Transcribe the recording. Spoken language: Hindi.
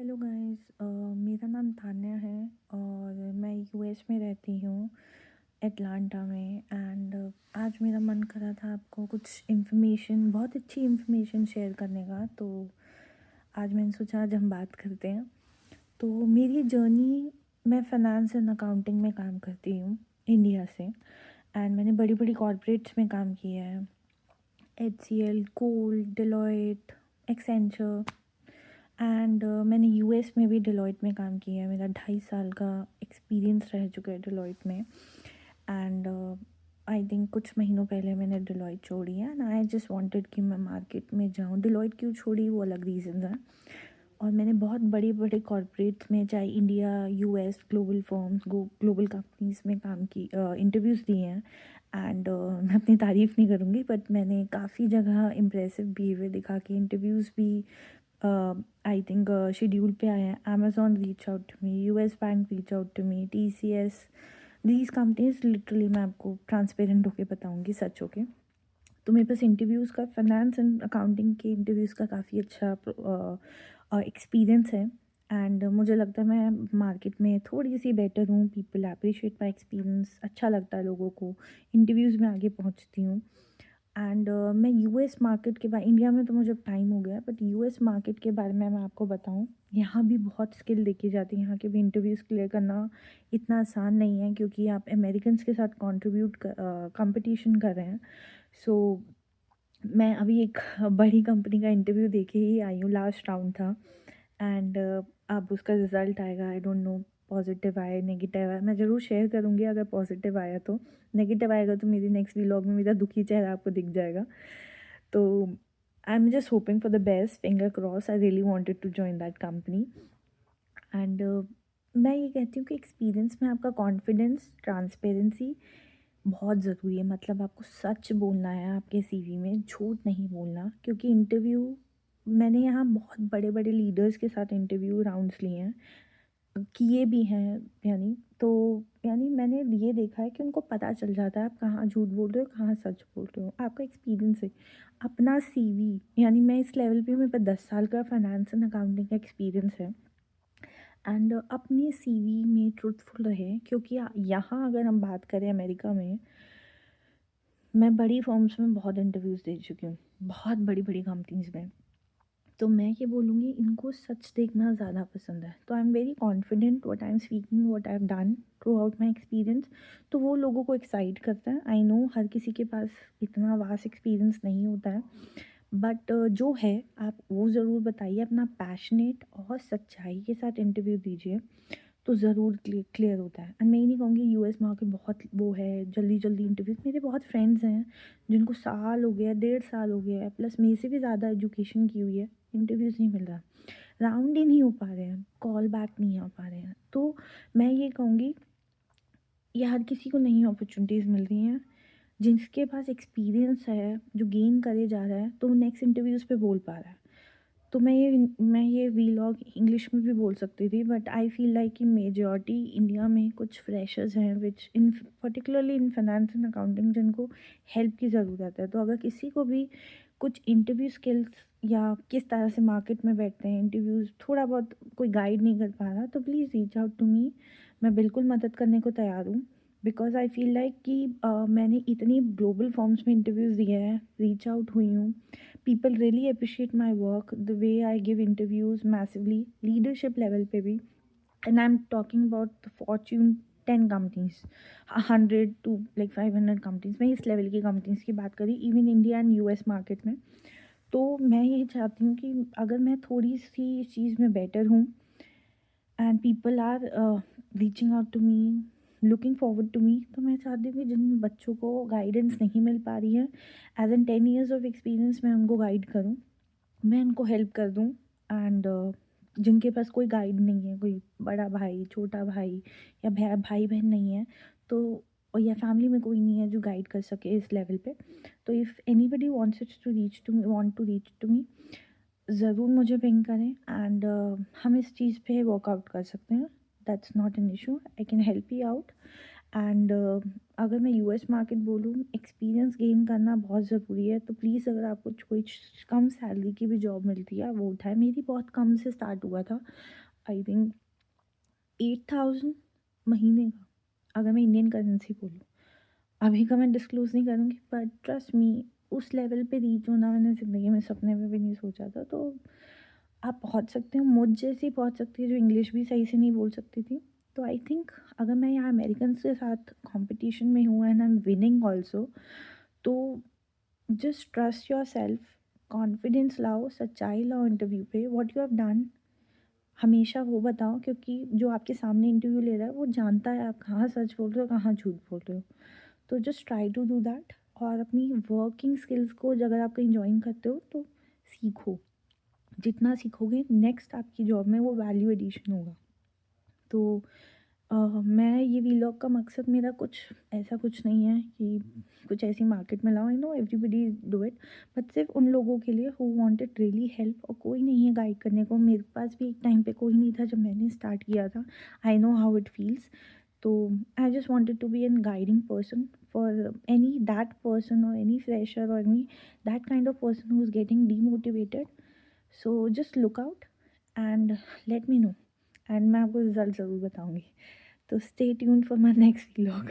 हेलो गाइस, मेरा नाम तान्या है और मैं यूएस में रहती हूँ, एटलांटा में। एंड आज मेरा मन कर रहा था आपको कुछ इन्फॉर्मेशन, बहुत अच्छी इन्फॉर्मेशन शेयर करने का। तो आज मैंने सोचा आज हम बात करते हैं। तो मेरी जर्नी, मैं फाइनेंस एंड अकाउंटिंग में काम करती हूँ इंडिया से। एंड मैंने बड़ी बड़ी कॉर्पोरेट्स में काम किया है, HCL, कोल, डिलॉयट, एक्सेंचर। एंड मैंने यूएस में भी डिलॉयट में काम किया है। मेरा 2.5 साल का एक्सपीरियंस रह चुका है डिलॉयट में। एंड आई थिंक कुछ महीनों पहले मैंने डिलॉयट छोड़ी है एंड आई जस्ट वांटेड कि मैं मार्केट में जाऊँ। डिलॉयट क्यों छोड़ी वो अलग रीजन है। और मैंने बहुत बड़े बड़े कॉर्पोरेट्स में, चाहे India, US, global firms, global companies में काम की, इंटरव्यूज़ दिए हैं। एंड मैं अपनी तारीफ़ नहीं करूँगी, बट मैंने काफ़ी जगह इम्प्रेसिव बिहेवियर दिखा के इंटरव्यूज़ भी आई थिंक शेड्यूल पे आए हैं। Amazon reach out to me, US bank reach out to me, TCS, these companies literally, मैं आपको ट्रांसपेरेंट होके बताऊंगी, सच होके। तो मेरे पास इंटरव्यूज़ का, फाइनेंस एंड अकाउंटिंग के इंटरव्यूज़ का काफ़ी अच्छा एक्सपीरियंस है। एंड मुझे लगता है मैं मार्केट में थोड़ी सी बेटर हूँ। पीपल अप्रिशिएट माई एक्सपीरियंस, अच्छा लगता है लोगों को। इंटरव्यूज़ में आगे पहुँचती हूँ। एंड मैं यूएस मार्केट के बारे, इंडिया में तो मुझे टाइम हो गया, बट यूएस मार्केट के बारे में मैं आपको बताऊं, यहाँ भी बहुत स्किल देखी जाती है। यहाँ के भी इंटरव्यूज़ क्लियर करना इतना आसान नहीं है, क्योंकि आप अमेरिकन्स के साथ कंपटीशन कर रहे हैं। सो मैं अभी एक बड़ी कंपनी का इंटरव्यू दे के ही आई हूँ, लास्ट राउंड था। एंड अब उसका रिज़ल्ट आएगा, आई डोंट नो पॉजिटिव आया नेगेटिव आया। मैं ज़रूर शेयर करूँगी अगर पॉजिटिव आया तो। नेगेटिव आएगा तो मेरी नेक्स्ट व्लॉग में मेरा दुखी चेहरा आपको दिख जाएगा। तो I am just hoping for the best, finger cross. I really wanted to join that company. And मैं ये कहती हूँ कि एक्सपीरियंस में आपका कॉन्फिडेंस, ट्रांसपेरेंसी बहुत ज़रूरी है। मतलब आपको सच बोलना है आपके सीवी में, झूठ नहीं बोलना। क्योंकि इंटरव्यू, मैंने यहाँ बहुत बड़े बड़े लीडर्स के साथ इंटरव्यू राउंड्स लिए हैं, किए भी हैं। यानी तो यानी मैंने ये देखा है कि उनको पता चल जाता है आप कहाँ झूठ बोल रहे हो, कहाँ सच बोल रहे हो। आपका एक्सपीरियंस है, अपना सीवी। यानी मैं इस लेवल पे हूँ, मेरे पास 10 साल का फाइनेंस एंड अकाउंटिंग का एक्सपीरियंस है। एंड अपनी सीवी में ट्रूथफुल रहे। क्योंकि यहाँ अगर हम बात करें अमेरिका में, मैं बड़ी फर्म्स में बहुत इंटरव्यूज़ दे चुकी हूँ, बहुत बड़ी बड़ी कंपनीज़ में। तो मैं ये बोलूँगी, इनको सच देखना ज़्यादा पसंद है। तो I am very confident what I am speaking, what I have done through out my experience. तो वो लोगों को एक्साइट करता है। आई नो हर किसी के पास इतना वास्ट एक्सपीरियंस नहीं होता है, बट जो है आप वो ज़रूर बताइए। अपना पैशनेट और सच्चाई के साथ इंटरव्यू दीजिए, तो ज़रूर क्लियर होता है। एंड मैं ये नहीं कहूँगी यूएस मार्केट बहुत वो है, जल्दी जल्दी इंटरव्यूज। मेरे बहुत फ्रेंड्स हैं जिनको साल हो गया, 1.5 साल हो गया है, प्लस मेरे से भी ज़्यादा एजुकेशन की हुई है, इंटरव्यूज़ नहीं मिल रहा, राउंड ही नहीं हो पा रहे हैं, कॉल बैक नहीं आ पा रहे हैं। तो मैं ये कहूँगी, ये हर किसी को नहीं अपॉर्चुनिटीज़ मिल रही हैं। जिसके पास एक्सपीरियंस है, जो गेन करे जा रहा है, तो वो नेक्स्ट इंटरव्यूज़ पे बोल पा रहा है। तो मैं ये वीलॉग इंग्लिश में भी बोल सकती थी, बट आई फील लाइक कि मेजॉरिटी इंडिया में कुछ फ्रेशर्स हैं which in particularly in finance and accounting, जिनको हेल्प की ज़रूरत है। तो अगर किसी को भी कुछ इंटरव्यू स्किल्स या किस तरह से मार्केट में बैठते हैं, इंटरव्यूज़ थोड़ा बहुत कोई गाइड नहीं कर पा रहा, तो please reach out to me. मैं बिल्कुल मदद करने को तैयार हूँ। बिकॉज आई फील लाइक कि मैंने इतनी ग्लोबल फॉर्म्स में इंटरव्यूज़ दिए हैं, रीच आउट हुई हूँ। People really appreciate my work, the way I give interviews massively, leadership level पे भी। And I'm talking about the Fortune 10 companies, 100 to like 500 companies। मैं इस लेवल की कंपनीज की बात करी, even India and US market में। तो मैं ये चाहती हूँ कि अगर मैं थोड़ी सी इस चीज़ में बेटर हूँ, and people are reaching out to me, looking forward to me, तो मैं चाहती हूँ कि जिन बच्चों को गाइडेंस नहीं मिल पा रही है, as an 10 years of experience मैं उनको गाइड करूँ, मैं उनको हेल्प कर दूँ। एंड जिनके पास कोई गाइड नहीं है, कोई बड़ा भाई, छोटा भाई, या भाई बहन नहीं है, तो और या फैमिली में कोई नहीं है जो गाइड कर सके इस लेवल पे, तो if anybody want to reach to me, ज़रूर मुझे पिंग करें। एंड हम इस चीज़ पे वर्कआउट कर सकते हैं। That's not an issue, I can help you out. And अगर मैं यूएस मार्केट बोलूँ, एक्सपीरियंस गेन करना बहुत ज़रूरी है, तो प्लीज़ अगर आपको कोई कम सैलरी की भी जॉब मिलती है, वो उठाएँ। मेरी बहुत कम से स्टार्ट हुआ था, आई थिंक 8,000 महीने का, अगर मैं इंडियन करेंसी बोलूँ। अभी का मैं डिस्क्लोज़ नहीं करूँगी, बट ट्रस्ट मी, उस लेवल पे रीच होना मैंने ज़िंदगी में सपने में भी नहीं सोचा था। तो आप पहुँच सकते हो, मुझ जैसी पहुँच सकती है जो इंग्लिश भी सही से नहीं बोल सकती थी। तो आई थिंक अगर मैं यहाँ अमेरिकन्स के साथ कॉम्पिटिशन में हूँ and I am winning also, तो जस्ट ट्रस्ट योरसेल्फ, कॉन्फिडेंस लाओ, सच्चाई लाओ इंटरव्यू पे, व्हाट यू हैव डन हमेशा वो बताओ, क्योंकि जो आपके सामने इंटरव्यू ले रहा है वो जानता है आप कहाँ सच बोल रहे हो, कहाँ झूठ बोल रहे हो। तो just try to do that, और अपनी वर्किंग स्किल्स को अगर आप कहीं जॉइन करते हो तो सीखो। जितना सीखोगे नेक्स्ट आपकी जॉब में वो वैल्यू एडिशन होगा। तो मैं ये व्लॉग का मकसद मेरा कुछ ऐसा कुछ नहीं है कि कुछ ऐसी मार्केट में लाओ, I know everybody do it, but सिर्फ उन लोगों के लिए हु वांटेड रियली हेल्प, और कोई नहीं है गाइड करने को। मेरे पास भी एक टाइम पे कोई नहीं था जब मैंने स्टार्ट किया था। I know how it feels. तो I just wanted to be an guiding person for any that person और एनी फ्रेशर और any that kind of person who is getting demotivated. So just look out and let me know, and मैं आपको रिज़ल्ट ज़रूर बताऊँगी। तो stay tuned for my next vlog.